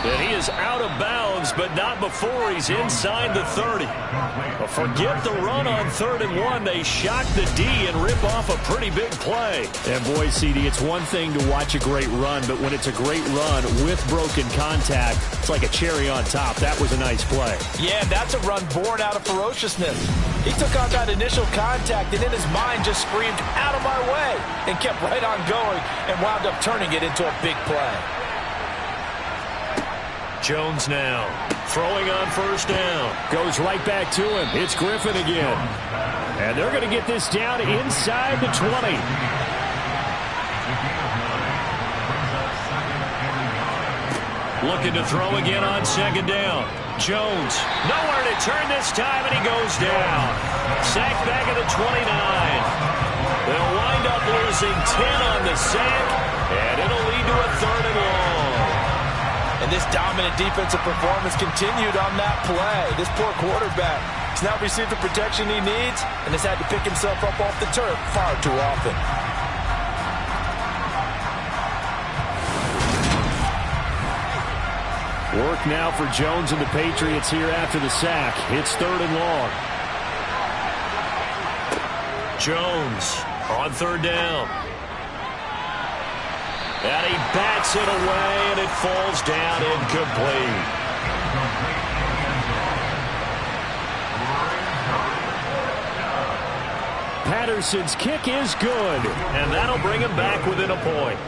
And he is out of bounds, but not before he's inside the 30. But forget the run on 3rd and 1. They shock the D and rip off a pretty big play. And boy, CD, it's one thing to watch a great run, but when it's a great run with broken contact, it's like a cherry on top. That was a nice play. Yeah, that's a run born out of ferociousness. He took on that initial contact and in his mind just screamed, "Out of my way," and kept right on going and wound up turning it into a big play. Jones now throwing on 1st down. Goes right back to him. It's Griffin again. And they're going to get this down inside the 20. Looking to throw again on 2nd down. Jones, nowhere to turn this time, and he goes down. Sacked back at the 29. They'll wind up losing 10 on the sack, and it'll lead to a 3rd and long. And this dominant defensive performance continued on that play. This poor quarterback has now received the protection he needs and has had to pick himself up off the turf far too often. Work now for Jones and the Patriots here after the sack. It's 3rd and long. Jones on 3rd down. And he bats it away, and it falls down incomplete. Patterson's kick is good. And that'll bring him back within a point.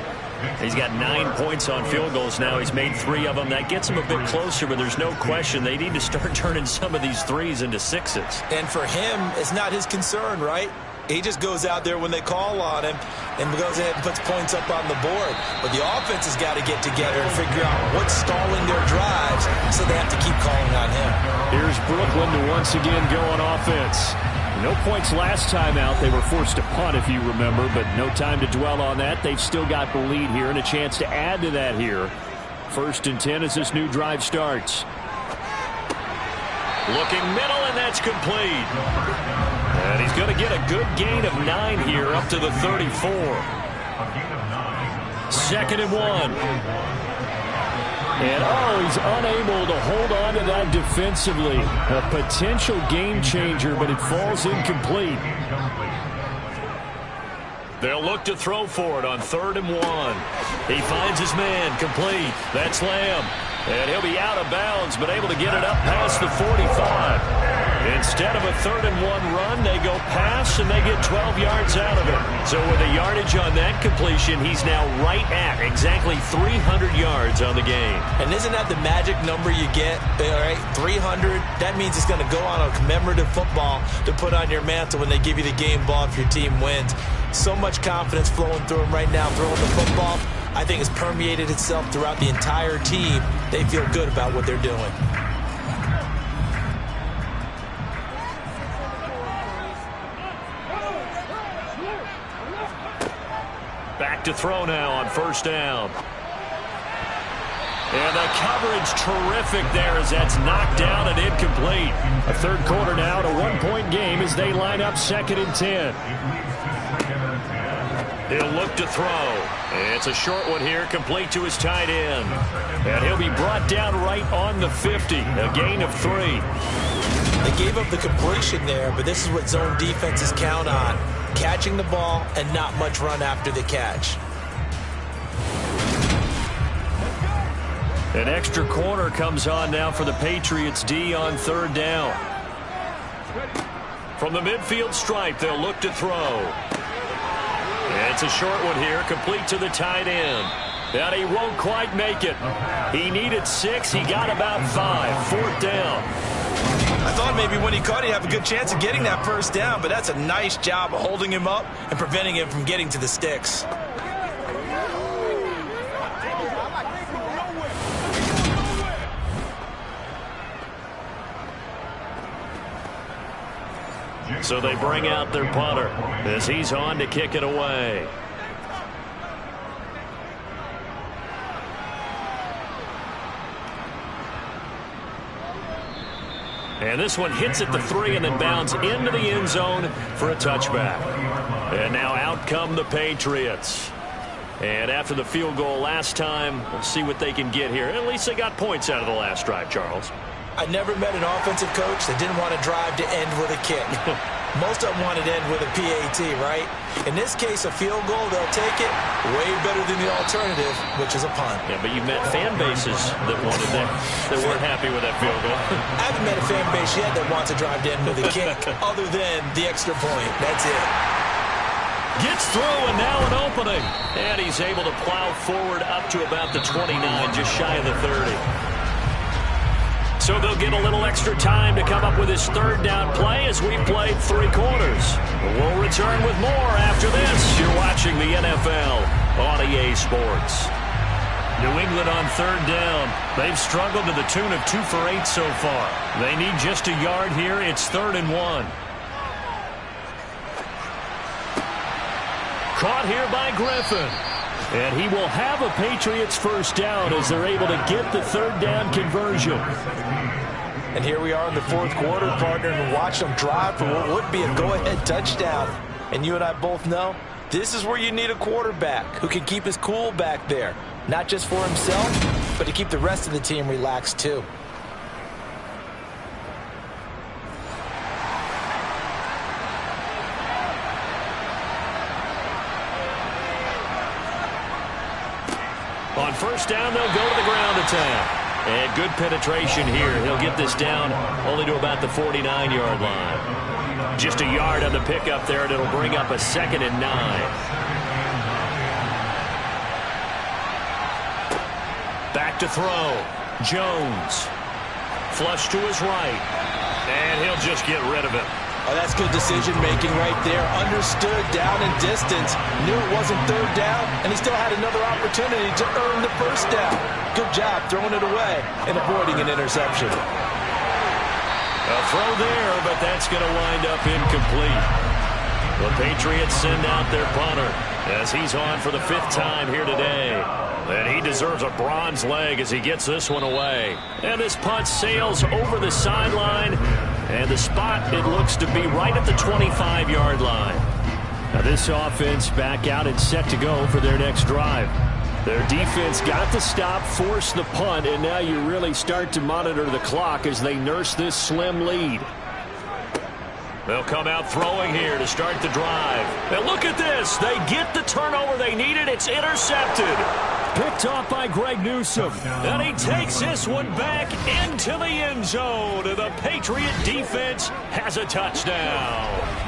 He's got 9 points on field goals now. He's made 3 of them. That gets him a bit closer, but there's no question they need to start turning some of these 3s into 6s. And for him, it's not his concern, right? He just goes out there when they call on him and goes ahead and puts points up on the board. But the offense has got to get together and figure out what's stalling their drives, so they have to keep calling on him. Here's Brooklyn to once again go on offense. No points last time out. They were forced to punt, if you remember, but no time to dwell on that. They've still got the lead here and a chance to add to that here. 1st and 10 as this new drive starts. Looking middle, and that's complete. And he's going to get a good gain of 9 here up to the 34. 2nd and 1. And, he's unable to hold on to that defensively. A potential game changer, but it falls incomplete. They'll look to throw for it on 3rd and 1. He finds his man, complete. That's Lamb. And he'll be out of bounds, but able to get it up past the 45. Instead of a 3rd and 1 run, they go pass, and they get 12 yards out of it. So with a yardage on that completion, he's now right at exactly 300 yards on the game. And isn't that the magic number you get? All right, 300. That means it's going to go on a commemorative football to put on your mantle when they give you the game ball if your team wins. So much confidence flowing through him right now, throwing the football. I think it's permeated itself throughout the entire team. They feel good about what they're doing. Back to throw now on 1st down. And the coverage terrific there as that's knocked down and incomplete. A 3rd quarter now, to 1-point game as they line up 2nd and 10. He'll look to throw. It's a short one here, complete to his tight end. And he'll be brought down right on the 50, a gain of 3. They gave up the completion there, but this is what zone defenses count on. Catching the ball and not much run after the catch. An extra corner comes on now for the Patriots D on 3rd down. From the midfield stripe, they'll look to throw. It's a short one here, complete to the tight end. And he won't quite make it. He needed 6. He got about 5. 4th down. I thought maybe when he caught, he'd have a good chance of getting that 1st down, but that's a nice job of holding him up and preventing him from getting to the sticks. So they bring out their punter as he's on to kick it away. And this one hits at the 3 and then bounds into the end zone for a touchback. And now out come the Patriots. And after the field goal last time, we'll see what they can get here. At least they got points out of the last drive, Charles. I never met an offensive coach that didn't want to drive to end with a kick. Most of them wanted to end with a PAT, right? In this case, a field goal, they'll take it way better than the alternative, which is a punt. Yeah, but you've met fan bases that wanted that, that weren't happy with that field goal. I haven't met a fan base yet that wants to drive to end with a kick, other than the extra point. That's it. Gets through, and now an opening. And he's able to plow forward up to about the 29, just shy of the 30. So they'll get a little extra time to come up with his 3rd down play as we've played 3 quarters. We'll return with more after this. You're watching the NFL on EA Sports. New England on 3rd down. They've struggled to the tune of 2 for 8 so far. They need just a yard here. It's 3rd and 1. Caught here by Griffin. And he will have a Patriots 1st down as they're able to get the 3rd down conversion. And here we are in the 4th quarter, partner, and watch them drive for what would be a go-ahead touchdown. And you and I both know this is where you need a quarterback who can keep his cool back there. Not just for himself, but to keep the rest of the team relaxed too. On 1st down, they'll go to the ground attack. And good penetration here. He'll get this down only to about the 49-yard line. Just a yard on the pickup there, and it'll bring up a 2nd and 9. Back to throw. Jones. Flush to his right. And he'll just get rid of it. Oh, that's good decision-making right there. Understood down and distance. Knew it wasn't 3rd down, and he still had another opportunity to earn the 1st down. Good job throwing it away and avoiding an interception. A throw there, but that's going to wind up incomplete. The Patriots send out their punter as he's on for the 5th time here today. And he deserves a bronze leg as he gets this one away. And this punt sails over the sideline. And the spot, it looks to be right at the 25-yard line. Now this offense back out and set to go for their next drive. Their defense got the stop, forced the punt, and now you really start to monitor the clock as they nurse this slim lead. They'll come out throwing here to start the drive. And look at this. They get the turnover they needed. It's intercepted. Picked off by Greg Newsome. And he takes this one back into the end zone. And the Patriot defense has a touchdown.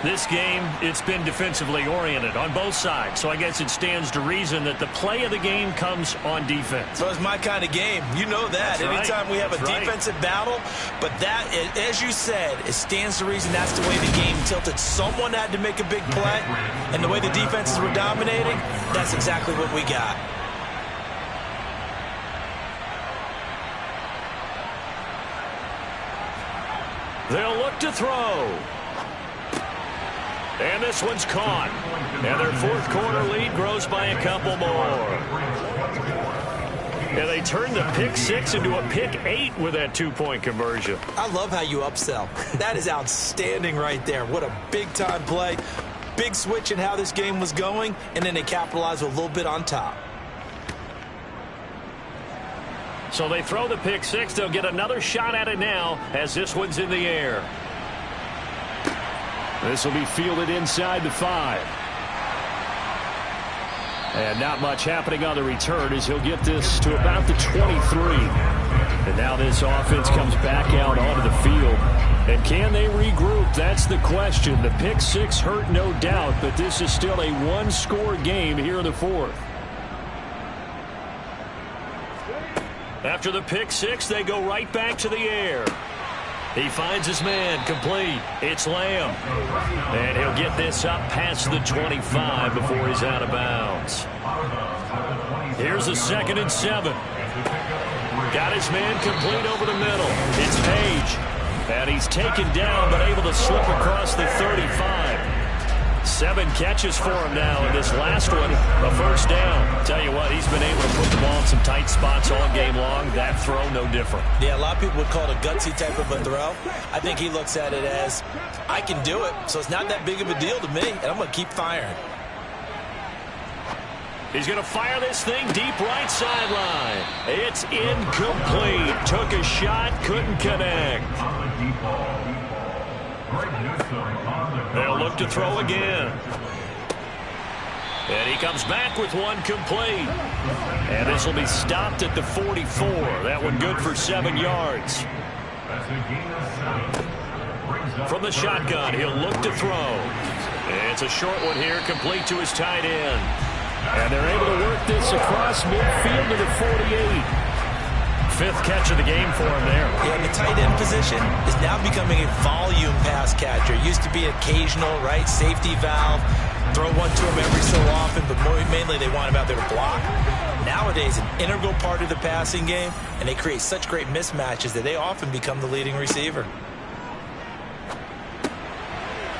This game, it's been defensively oriented on both sides, so I guess it stands to reason that the play of the game comes on defense. So it's my kind of game. You know that. That's Anytime right. we have a defensive battle, but that, as you said, it stands to reason that's the way the game tilted. Someone had to make a big play, and the way the defenses were dominating, that's exactly what we got. They'll look to throw. And this one's caught. And their 4th quarter lead grows by a couple more. And they turn the pick 6 into a pick 8 with that 2-point conversion. I love how you upsell. That is outstanding right there. What a big-time play. Big switch in how this game was going, and then they capitalize with a little bit on top. So they throw the pick 6. They'll get another shot at it now as this one's in the air. This will be fielded inside the 5. And not much happening on the return as he'll get this to about the 23. And now this offense comes back out onto the field. And can they regroup? That's the question. The pick 6 hurt, no doubt, but this is still a 1-score game here in the 4th. After the pick 6, they go right back to the air. He finds his man, complete. It's Lamb. And he'll get this up past the 25 before he's out of bounds. Here's a 2nd and 7. Got his man complete over the middle. It's Page. And he's taken down, but able to slip across the 35. 7 catches for him now, and this last one, a 1st down. Tell you what, he's been able to put the ball in some tight spots all game long. That throw, no different. Yeah, a lot of people would call it a gutsy type of a throw. I think he looks at it as, I can do it, so it's not that big of a deal to me, and I'm going to keep firing. He's going to fire this thing deep right sideline. It's incomplete. Took a shot, couldn't connect. They'll look to throw again. And he comes back with one complete. And this will be stopped at the 44. That one good for 7 yards. From the shotgun, he'll look to throw. It's a short one here, complete to his tight end. And they're able to work this across midfield to the 48. 5th catch of the game for him there. Yeah, the tight end position is now becoming a volume pass catcher. It used to be occasional, right? Safety valve. Throw one to him every so often, but mainly they want him out there to block. Nowadays, an integral part of the passing game, and they create such great mismatches that they often become the leading receiver.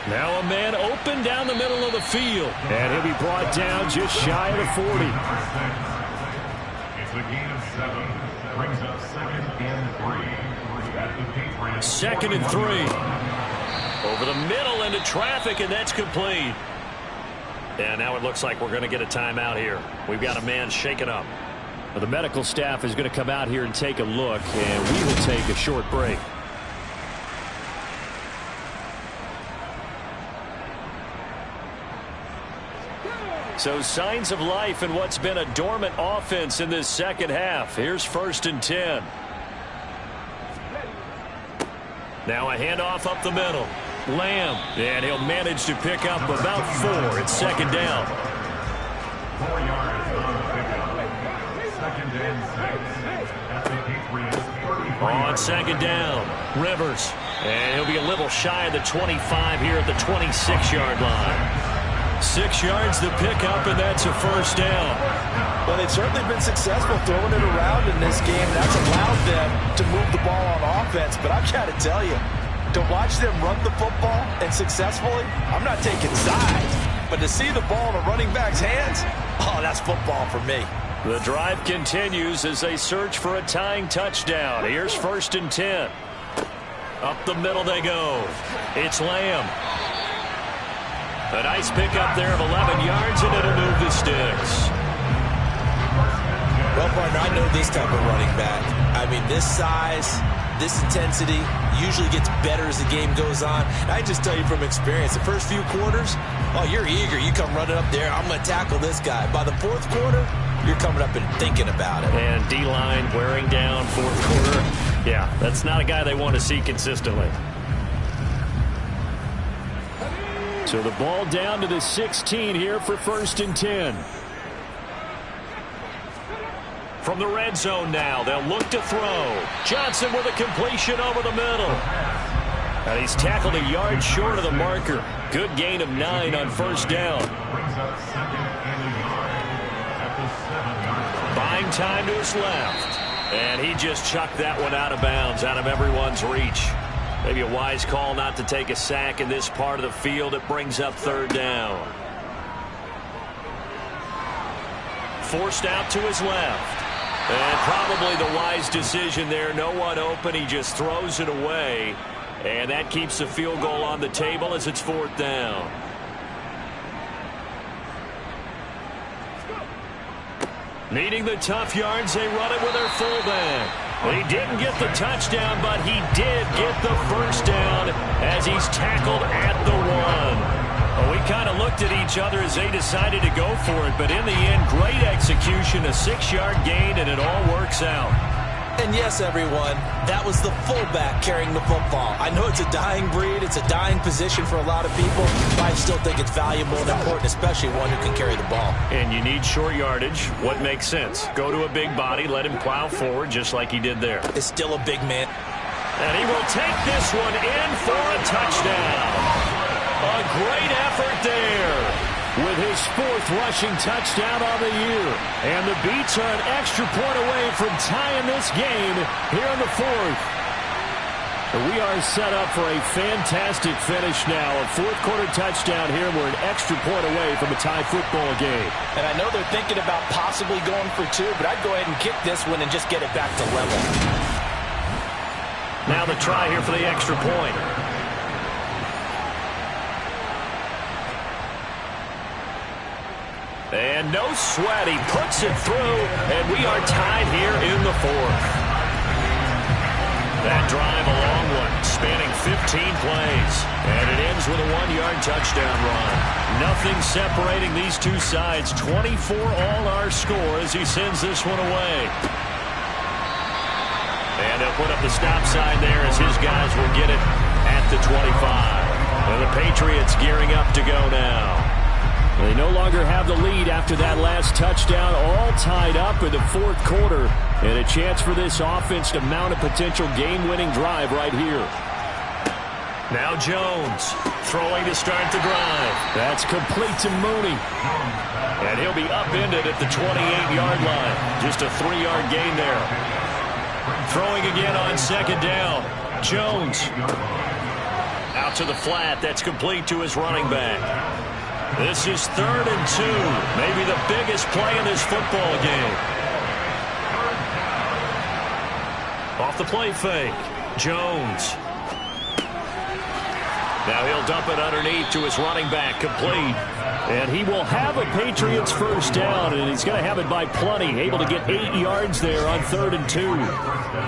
Now a man open down the middle of the field. And he'll be brought down just shy of the 40. It's a gain of 7. Brings up 2nd and 3. 2nd and 3. Over the middle into traffic, and that's complete. And now it looks like we're going to get a timeout here. We've got a man shaken up. Well, the medical staff is going to come out here and take a look, and we will take a short break. So signs of life in what's been a dormant offense in this second half. Here's 1st and 10. Now a handoff up the middle. Lamb, and he'll manage to pick up about 4. It's 2nd down. 4 yards on the pickup. 2nd and 6. At the Patriots 33. On 2nd down, Rivers. And he'll be a little shy of the 25 here at the 26-yard line. 6 yards to pick up, and that's a 1st down. Well, they've certainly been successful throwing it around in this game. That's allowed them to move the ball on offense. But I've got to tell you, To watch them run the football and successfully, I'm not taking sides. But to see the ball in a running back's hands, oh, that's football for me. The drive continues as they search for a tying touchdown. Here's 1st and 10. Up the middle they go. It's Lamb. A nice pickup there of 11 yards, and it'll move the sticks. Well, partner, I know this type of running back. I mean, this size, this intensity usually gets better as the game goes on. And I just tell you from experience, the first few quarters, oh, you're eager. You come running up there, I'm going to tackle this guy. By the 4th quarter, you're coming up and thinking about it. And D-line wearing down 4th quarter. Yeah, that's not a guy they want to see consistently. So the ball down to the 16 here for 1st and 10. From the red zone now, they'll look to throw. Johnson with a completion over the middle. And he's tackled a yard short of the marker. Good gain of 9 on 1st down. Buying time to his left. And he just chucked that one out of bounds, out of everyone's reach. Maybe a wise call not to take a sack in this part of the field. It brings up 3rd down. Forced out to his left. And probably the wise decision there. No one open. He just throws it away. And that keeps the field goal on the table as it's 4th down. Needing the tough yards, they run it with their fullback. He didn't get the touchdown, but he did get the 1st down as he's tackled at the 1. Well, we kind of looked at each other as they decided to go for it, but in the end, great execution, a 6-yard gain, and it all works out. And yes, everyone, that was the fullback carrying the football. I know it's a dying breed, it's a dying position for a lot of people, but I still think it's valuable and important, especially one who can carry the ball. And you need short yardage. What makes sense? Go to a big body, let him plow forward just like he did there. It's still a big man. And he will take this one in for a touchdown. A great effort there. With his 4th rushing touchdown on the year. And the Beats are an extra point away from tying this game here in the 4th. We are set up for a fantastic finish now. A 4th quarter touchdown here. We're an extra point away from a tie football game. And I know they're thinking about possibly going for 2, but I'd go ahead and kick this one and just get it back to level. Now the try here for the extra point. And no sweat, he puts it through, and we are tied here in the 4th. That drive, a long one, spanning 15 plays, and it ends with a 1-yard touchdown run. Nothing separating these two sides. 24 all our score as he sends this one away. And they'll put up the stop sign there as his guys will get it at the 25. And the Patriots gearing up to go now. They no longer have the lead after that last touchdown, all tied up in the 4th quarter. And a chance for this offense to mount a potential game-winning drive right here. Now Jones throwing to start the drive. That's complete to Mooney. And he'll be upended at the 28-yard line. Just a 3-yard gain there. Throwing again on 2nd down. Jones out to the flat. That's complete to his running back. This is 3rd and 2. Maybe the biggest play in this football game. Off the play fake. Jones. Now he'll dump it underneath to his running back, complete. And he will have a Patriots 1st down, and he's going to have it by plenty. Able to get 8 yards there on 3rd and 2.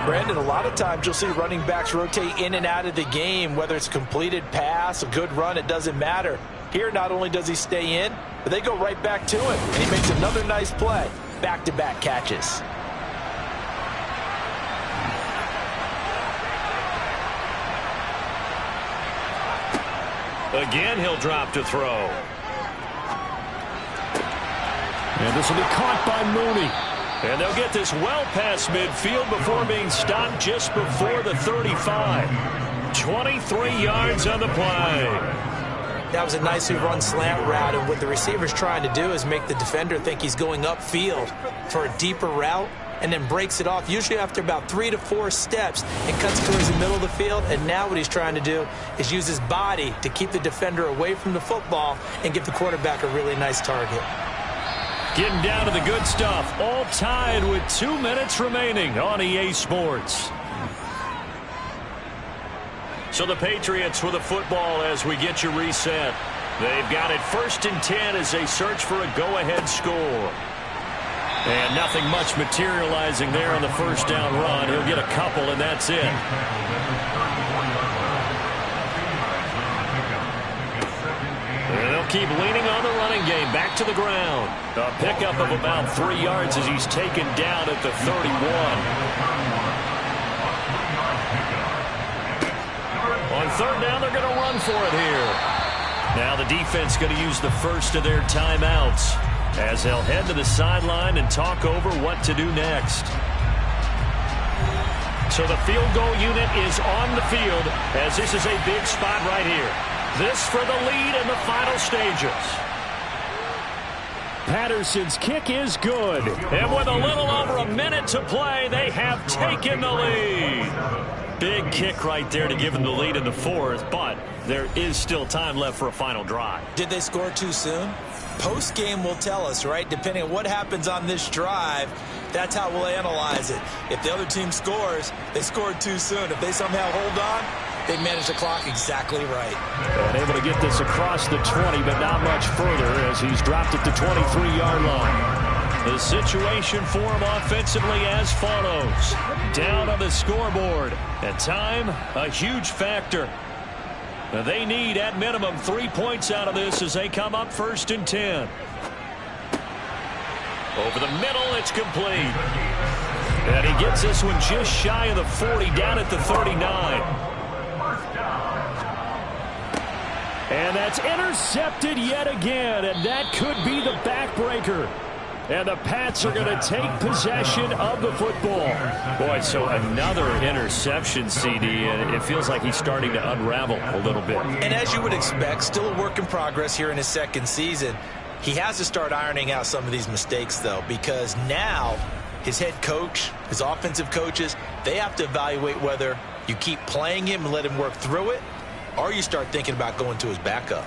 Brandon, a lot of times you'll see running backs rotate in and out of the game, whether it's a completed pass, a good run, it doesn't matter. Here, not only does he stay in, but they go right back to him. And he makes another nice play. Back-to-back catches. Again, he'll drop to throw. And this will be caught by Mooney. And they'll get this well past midfield before being stopped just before the 35. 23 yards on the play. That was a nicely run slant route, and what the receiver's trying to do is make the defender think he's going upfield for a deeper route. and then breaks it off, usually after about 3 to 4 steps, and cuts towards the middle of the field. And now what he's trying to do is use his body to keep the defender away from the football and give the quarterback a really nice target. Getting down to the good stuff, all tied with 2 minutes remaining on EA Sports. So the Patriots with the football as we get you reset. They've got it 1st and 10 as they search for a go-ahead score. And nothing much materializing there on the first down run. He'll get a couple, and that's it. And they'll keep leaning on the running game. Back to the ground. A pickup of about 3 yards as he's taken down at the 31. On 3rd down, they're going to run for it here. Now the defense going to use the first of their timeouts as they'll head to the sideline and talk over what to do next. So the field goal unit is on the field as this is a big spot right here. This for the lead in the final stages. Patterson's kick is good. And with a little over a minute to play, they have taken the lead. Big kick right there to give them the lead in the 4th, but there is still time left for a final drive. Did they score too soon? Post-game will tell us, right? Depending on what happens on this drive, that's how we'll analyze it. If the other team scores, they scored too soon. If they somehow hold on, they manage the clock exactly right. And able to get this across the 20, but not much further as he's dropped at the 23-yard line. The situation for him offensively as follows. Down on the scoreboard. And time, a huge factor. Now they need, at minimum, 3 points out of this as they come up 1st and 10. Over the middle, it's complete. And he gets this one just shy of the 40, down at the 39. And that's intercepted yet again, and that could be the backbreaker. And the Pats are going to take possession of the football. Boy, so another interception, CD, and it feels like he's starting to unravel a little bit. And as you would expect, still a work in progress here in his 2nd season. He has to start ironing out some of these mistakes, though, because now his head coach, his offensive coaches, they have to evaluate whether you keep playing him and let him work through it, or you start thinking about going to his backup.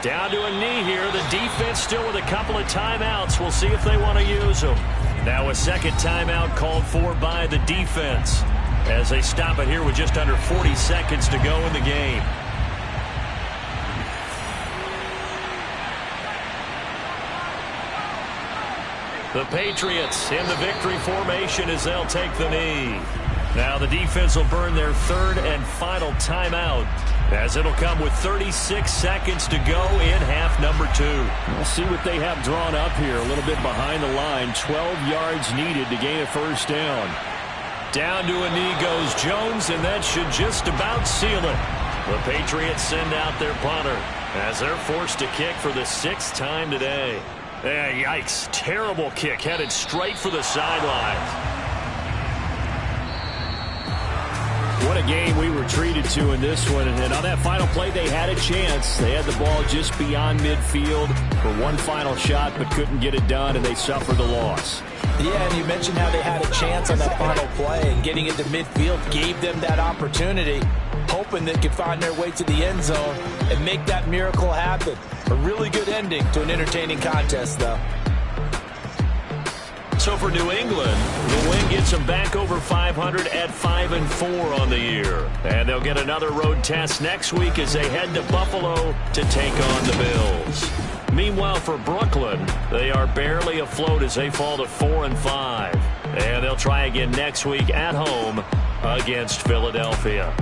Down to a knee here. The defense still with a couple of timeouts. We'll see if they want to use them. Now a 2nd timeout called for by the defense as they stop it here with just under 40 seconds to go in the game. The Patriots in the victory formation as they'll take the knee. Now the defense will burn their 3rd and final timeout as it'll come with 36 seconds to go in half number 2. We'll see what they have drawn up here. A little bit behind the line. 12 yards needed to gain a 1st down. Down to a knee goes Jones, and that should just about seal it. The Patriots send out their punter as they're forced to kick for the 6th time today. Yikes. Terrible kick headed straight for the sidelines. What a game we were treated to in this one. And on that final play, they had a chance. They had the ball just beyond midfield for one final shot, but couldn't get it done, and they suffered the loss. Yeah, and you mentioned how they had a chance on that final play, and getting into midfield gave them that opportunity, hoping they could find their way to the end zone and make that miracle happen. A really good ending to an entertaining contest, though. So for New England, the win gets them back over 500 at 5-4 on the year. And they'll get another road test next week as they head to Buffalo to take on the Bills. Meanwhile, for Brooklyn, they are barely afloat as they fall to 4-5. And they'll try again next week at home against Philadelphia.